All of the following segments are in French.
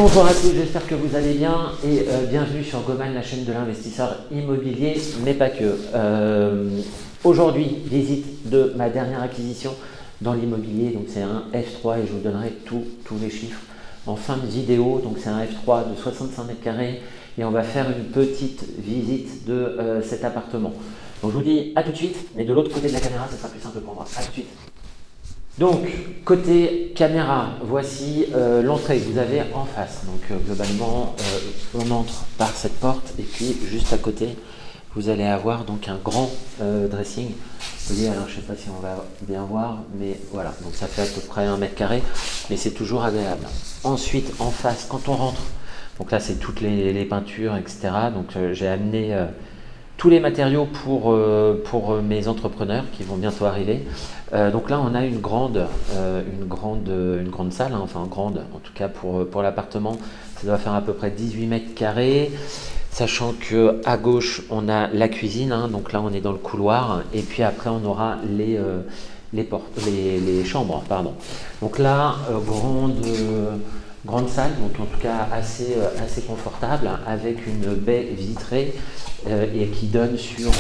Bonjour à tous, j'espère que vous allez bien et bienvenue sur Goman, la chaîne de l'investisseur immobilier, mais pas que. Aujourd'hui, visite de ma dernière acquisition dans l'immobilier, donc c'est un F3 et je vous donnerai tous les chiffres en fin de vidéo. Donc c'est un F3 de 65 mètres carrés et on va faire une petite visite de cet appartement. Donc je vous dis à tout de suite, mais de l'autre côté de la caméra, ça sera plus simple pour moi. À tout de suite. Donc, côté caméra, voici l'entrée que vous avez en face. Donc, globalement, on entre par cette porte et puis juste à côté, vous allez avoir donc un grand dressing. Vous voyez, alors je ne sais pas si on va bien voir, mais voilà. Donc, ça fait à peu près 1 mètre carré, mais c'est toujours agréable. Ensuite, en face, quand on rentre, donc là, c'est toutes les peintures, etc. Donc, j'ai amené tous les matériaux pour mes entrepreneurs qui vont bientôt arriver. Donc là, on a une grande salle, hein, enfin grande en tout cas pour l'appartement. Ça doit faire à peu près 18 mètres carrés, sachant que à gauche, on a la cuisine, hein, donc là, on est dans le couloir, et puis après, on aura les chambres, pardon. Donc là, grande salle, donc en tout cas assez confortable, avec une baie vitrée et qui donne sur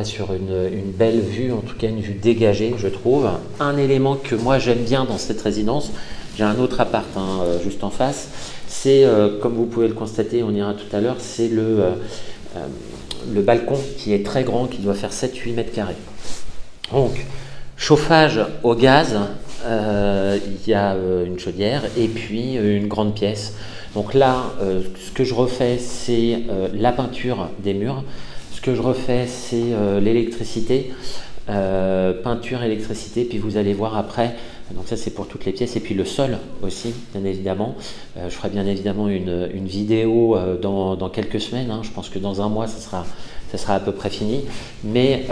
sur une belle vue, en tout cas une vue dégagée, je trouve. Un élément que moi j'aime bien dans cette résidence, j'ai un autre appart juste en face, c'est, comme vous pouvez le constater, on ira tout à l'heure, c'est le balcon qui est très grand, qui doit faire 7-8 mètres carrés. Donc, chauffage au gaz, il y a une chaudière et puis une grande pièce. Donc là, ce que je refais, c'est la peinture des murs. Ce que je refais, c'est l'électricité, peinture, électricité, puis vous allez voir après, donc ça c'est pour toutes les pièces, et puis le sol aussi, bien évidemment. Je ferai bien évidemment une vidéo dans quelques semaines, hein. Je pense que dans un mois, ça sera à peu près fini. Mais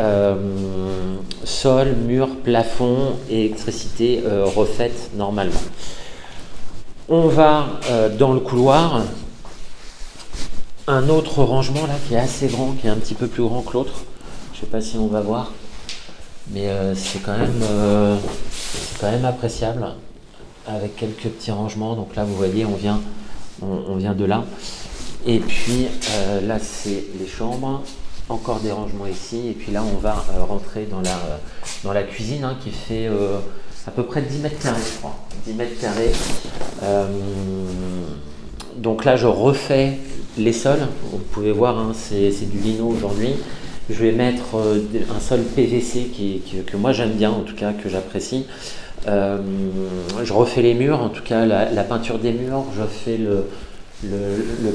sol, mur, plafond, électricité refaite normalement. On va dans le couloir. Un autre rangement là qui est assez grand, qui est un petit peu plus grand que l'autre. Je ne sais pas si on va voir, mais c'est quand même appréciable avec quelques petits rangements. Donc là, vous voyez, on vient de là. Et puis là, c'est les chambres. Encore des rangements ici. Et puis là, on va rentrer dans la cuisine, hein, qui fait à peu près 10 mètres carrés, je crois. 10 mètres carrés. Donc là, je refais les sols. Vous pouvez voir, hein, c'est du lino aujourd'hui. Je vais mettre un sol PVC que moi j'aime bien, en tout cas que j'apprécie. Je refais les murs, en tout cas la peinture des murs. Je fais le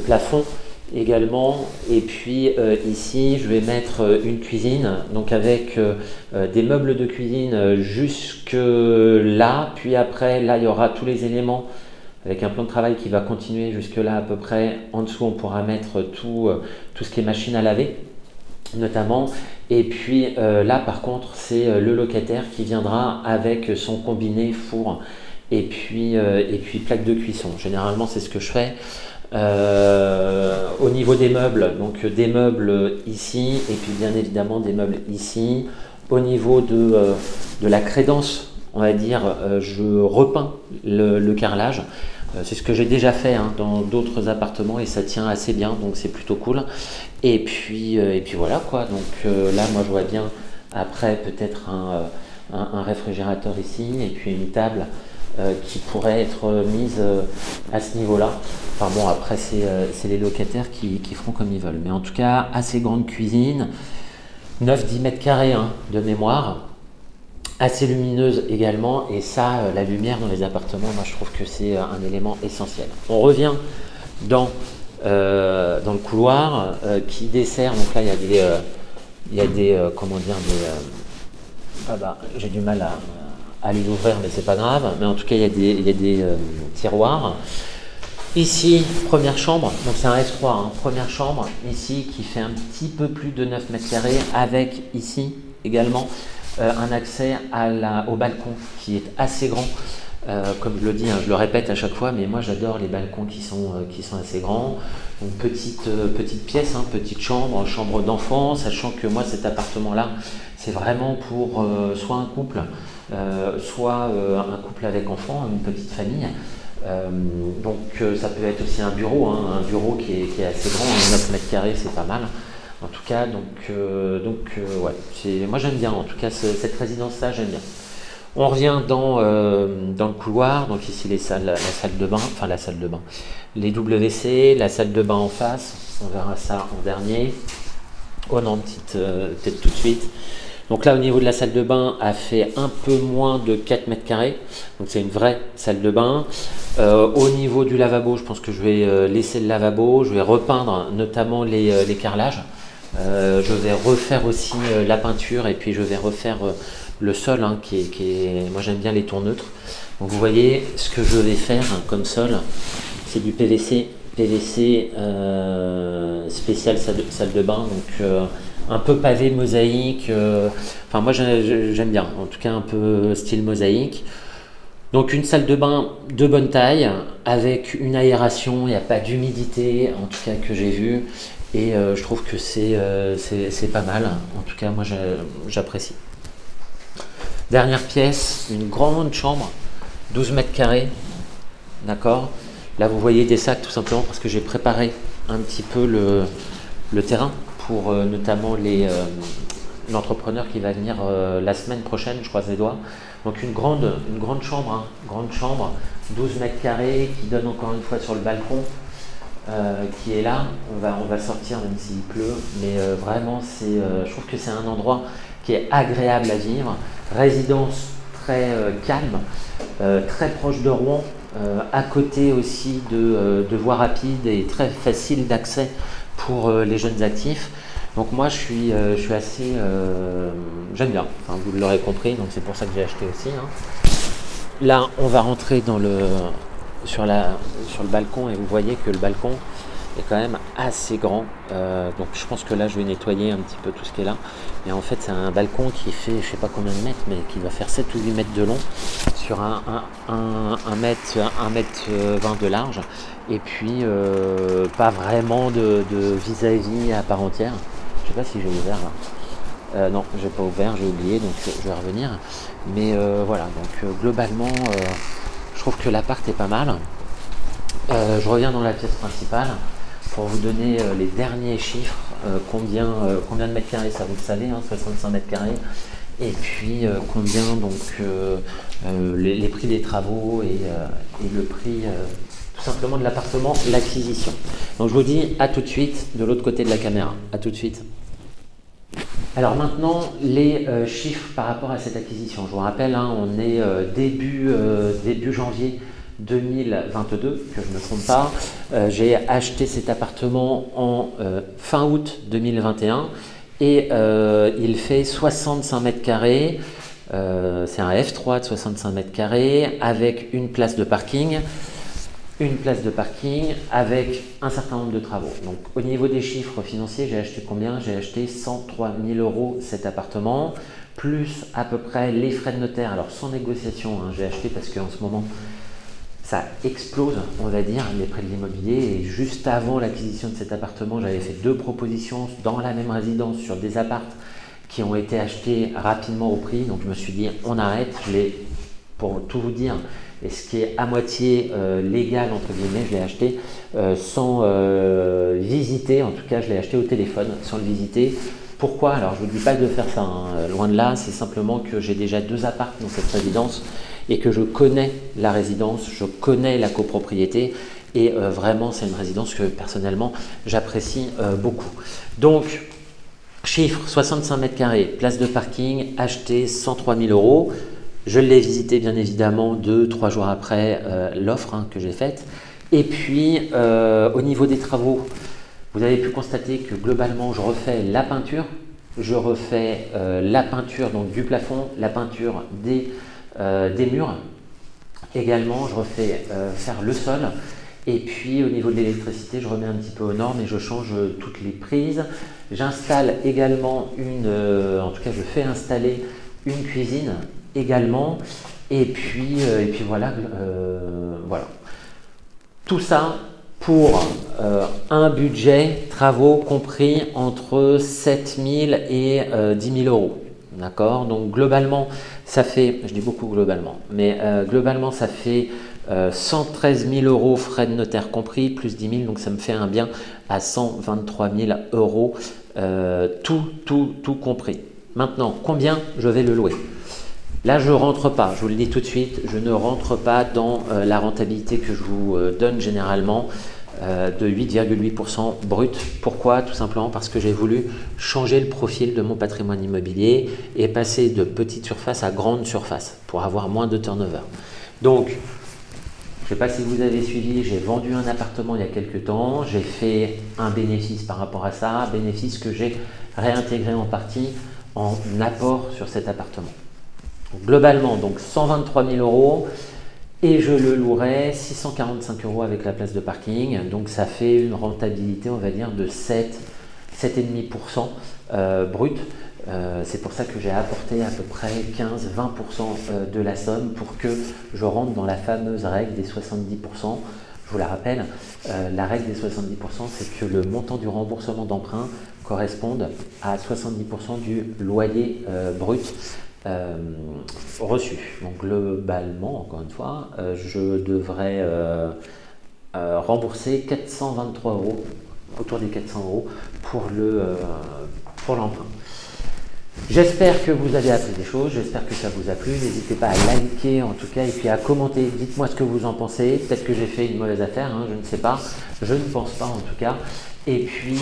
plafond également. Et puis ici, je vais mettre une cuisine, donc avec des meubles de cuisine jusque là. Puis après, là, il y aura tous les éléments avec un plan de travail qui va continuer jusque là à peu près. En dessous, on pourra mettre tout ce qui est machine à laver, notamment. Et puis là, par contre, c'est le locataire qui viendra avec son combiné four et puis plaque de cuisson. Généralement, c'est ce que je fais. Au niveau des meubles, donc des meubles ici et puis bien évidemment des meubles ici. Au niveau de la crédence, on va dire, je repeins le carrelage. C'est ce que j'ai déjà fait, hein, dans d'autres appartements et ça tient assez bien, donc c'est plutôt cool. Et puis voilà quoi. Donc là, moi je vois bien après peut-être un réfrigérateur ici et puis une table qui pourrait être mise à ce niveau-là. Enfin bon, après c'est les locataires qui feront comme ils veulent. Mais en tout cas, assez grande cuisine, 9-10 mètres carrés, hein, de mémoire. Assez lumineuse également, et ça, la lumière dans les appartements, moi je trouve que c'est un élément essentiel. On revient dans le couloir qui dessert, donc là il y a des comment dire, j'ai du mal à les ouvrir, mais c'est pas grave, mais en tout cas il y a des tiroirs. Ici, première chambre, donc c'est un F3, hein, première chambre, ici qui fait un petit peu plus de 9 mètres carrés, avec ici également un accès au balcon qui est assez grand. Comme je le dis, hein, je le répète à chaque fois, mais moi j'adore les balcons qui sont assez grands. Donc petite pièce, hein, petite chambre d'enfant, sachant que moi cet appartement-là, c'est vraiment pour soit un couple, soit un couple avec enfant, une petite famille. Ça peut être aussi un bureau, hein, un bureau qui est assez grand, 9 mètres carrés, c'est pas mal. En tout cas, ouais, moi j'aime bien, en tout cas cette résidence-là, j'aime bien. On revient dans le couloir, donc ici la salle de bain, enfin la salle de bain, les WC, la salle de bain en face, on verra ça en dernier. Oh non, peut-être tout de suite. Donc là, au niveau de la salle de bain, elle fait un peu moins de 4 mètres carrés. Donc c'est une vraie salle de bain. Au niveau du lavabo, je pense que je vais laisser le lavabo. Je vais repeindre notamment les carrelages. Je vais refaire aussi la peinture et puis je vais refaire le sol, hein, moi j'aime bien les tons neutres. Donc vous voyez ce que je vais faire comme sol, c'est du PVC spécial salle de bain, donc un peu pavé mosaïque. Enfin moi j'aime bien, en tout cas un peu style mosaïque. Donc une salle de bain de bonne taille avec une aération, il n'y a pas d'humidité en tout cas que j'ai vu, et je trouve que c'est pas mal. En tout cas moi j'apprécie. Dernière pièce, une grande chambre, 12 mètres carrés, d'accord. Là vous voyez des sacs tout simplement parce que j'ai préparé un petit peu le terrain pour notamment l'entrepreneur qui va venir la semaine prochaine, je croise les doigts. Donc une grande chambre, hein, grande chambre, 12 mètres carrés qui donne encore une fois sur le balcon qui est là. On va sortir même s'il pleut, mais vraiment je trouve que c'est un endroit qui est agréable à vivre. Résidence très calme, très proche de Rouen, à côté aussi de voies rapides et très facile d'accès pour les jeunes actifs. Donc moi je suis assez, j'aime bien, enfin, vous l'aurez compris, donc c'est pour ça que j'ai acheté aussi, hein. Là on va rentrer sur le balcon et vous voyez que le balcon est quand même assez grand, donc je pense que là je vais nettoyer un petit peu tout ce qui est là. Et en fait c'est un balcon qui fait je sais pas combien de mètres, mais qui va faire 7 ou 8 mètres de long sur un mètre 20 de large, et puis pas vraiment de vis-à-vis à part entière. Je sais pas si j'ai ouvert là. Non, j'ai pas ouvert, j'ai oublié, donc je vais revenir. Mais voilà, donc globalement je trouve que l'appart est pas mal. Je reviens dans la pièce principale pour vous donner les derniers chiffres, combien de mètres carrés, ça vous le savez, hein, 65 mètres carrés, et puis combien donc les prix des travaux et le prix tout simplement de l'appartement, l'acquisition. Donc je vous dis à tout de suite de l'autre côté de la caméra, à tout de suite. Alors maintenant les chiffres par rapport à cette acquisition. Je vous rappelle, hein, on est début janvier 2022, que je ne me trompe pas. J'ai acheté cet appartement en fin août 2021 et il fait 65 mètres carrés. C'est un F3 de 65 mètres carrés avec une place de parking. Avec un certain nombre de travaux. Donc au niveau des chiffres financiers, j'ai acheté combien? J'ai acheté 103 000 € cet appartement, plus à peu près les frais de notaire. Alors sans négociation, hein, j'ai acheté parce qu'en ce moment, ça explose, on va dire, les prix de l'immobilier. Et juste avant l'acquisition de cet appartement, j'avais fait 2 propositions dans la même résidence sur des apparts qui ont été achetés rapidement au prix. Donc je me suis dit, on arrête. Pour tout vous dire, et ce qui est à moitié légal, entre guillemets, je l'ai acheté sans visiter. En tout cas, je l'ai acheté au téléphone sans le visiter. Pourquoi? Alors, je ne vous dis pas de faire ça, hein, loin de là. C'est simplement que j'ai déjà 2 apparts dans cette résidence et que je connais la résidence, je connais la copropriété. Et vraiment, c'est une résidence que personnellement, j'apprécie beaucoup. Donc, chiffre, 65 mètres carrés, place de parking, acheté 103 000 €. Je l'ai visité bien évidemment 2-3 jours après l'offre, hein, que j'ai faite. Et puis au niveau des travaux, vous avez pu constater que globalement je refais la peinture. Je refais la peinture donc, du plafond, la peinture des murs. Également je refais faire le sol. Et puis au niveau de l'électricité, je remets un petit peu aux normes et je change toutes les prises. J'installe également en tout cas je fais installer une cuisine également, et puis voilà, voilà. Tout ça pour un budget travaux compris entre 7 000 et 10 000 €. D'accord? Donc globalement, ça fait, je dis beaucoup globalement, mais globalement ça fait 113 000 euros frais de notaire compris, plus 10 000, donc ça me fait un bien à 123 000 euros, tout compris. Maintenant, combien je vais le louer? Là, je ne rentre pas, je vous le dis tout de suite, je ne rentre pas dans la rentabilité que je vous donne généralement de 8,8% brut. Pourquoi? Tout simplement parce que j'ai voulu changer le profil de mon patrimoine immobilier et passer de petite surface à grande surface pour avoir moins de turnover. Donc, je ne sais pas si vous avez suivi, j'ai vendu un appartement il y a quelques temps, j'ai fait un bénéfice par rapport à ça, bénéfice que j'ai réintégré en partie en apport sur cet appartement. Globalement, donc 123 000 euros et je le louerai 645 euros avec la place de parking. Donc ça fait une rentabilité, on va dire, de 7,5% brut. C'est pour ça que j'ai apporté à peu près 15-20% de la somme pour que je rentre dans la fameuse règle des 70%. Je vous la rappelle, la règle des 70%, c'est que le montant du remboursement d'emprunt corresponde à 70% du loyer brut reçu. Donc globalement, encore une fois, je devrais rembourser 423 euros, autour des 400 euros pour l'emprunt. J'espère que vous avez appris des choses, j'espère que ça vous a plu. N'hésitez pas à liker en tout cas et puis à commenter. Dites-moi ce que vous en pensez. Peut-être que j'ai fait une mauvaise affaire, hein, je ne sais pas. Je ne pense pas en tout cas. Et puis,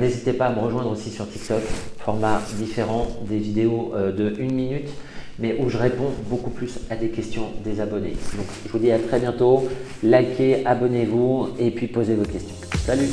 n'hésitez pas à me rejoindre aussi sur TikTok, format différent des vidéos de 1 minute, mais où je réponds beaucoup plus à des questions des abonnés. Donc, je vous dis à très bientôt. Likez, abonnez-vous et puis posez vos questions. Salut!